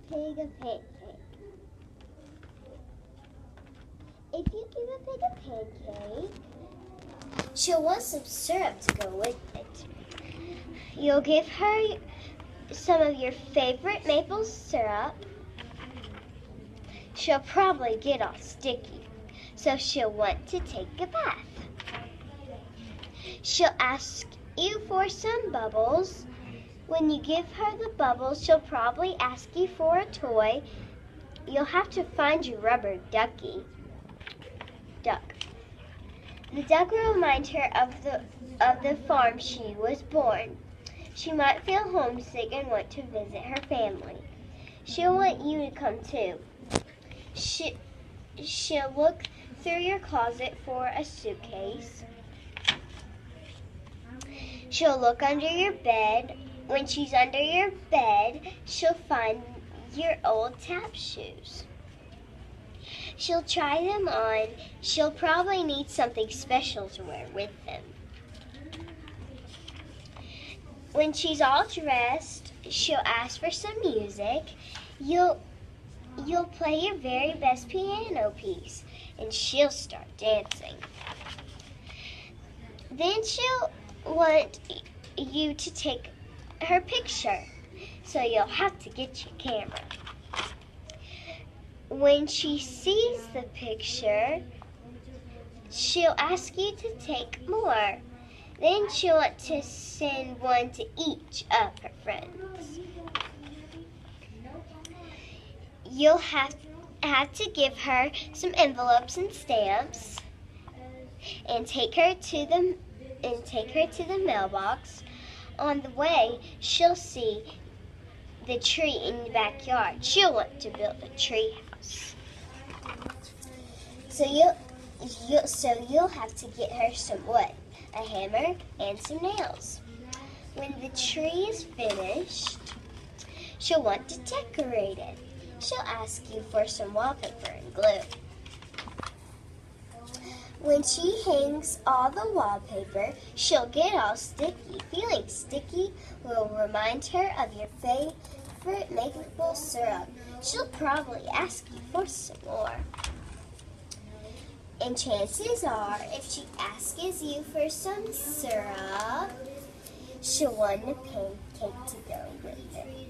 pig a pancake. If you give a pig a pancake, she'll want some syrup to go with it. You'll give her some of your favorite maple syrup. She'll probably get all sticky, so she'll want to take a bath. She'll ask you for some bubbles. When you give her the bubbles, she'll probably ask you for a toy. You'll have to find your rubber duck. The duck will remind her of the farm she was born. She might feel homesick and want to visit her family. She'll want you to come too. She'll look through your closet for a suitcase. She'll look under your bed. When she's under your bed, she'll find your old tap shoes. She'll try them on. She'll probably need something special to wear with them. When she's all dressed, she'll ask for some music. You'll play your very best piano piece, and she'll start dancing. Then she'll want you to take her picture, so you'll have to get your camera. When she sees the picture, she'll ask you to take more. Then she'll want to send one to each of her friends. You'll have to give her some envelopes and stamps and take her to the mailbox. On the way, she'll see the tree in the backyard. She'll want to build a tree house. So you'll have to get her some wood, a hammer, and some nails. When the tree is finished, she'll want to decorate it. She'll ask you for some wallpaper and glue. When she hangs all the wallpaper, she'll get all sticky. Feeling sticky will remind her of your favorite maple syrup. She'll probably ask you for some more. And chances are, if she asks you for some syrup, she'll want a pancake to go with it.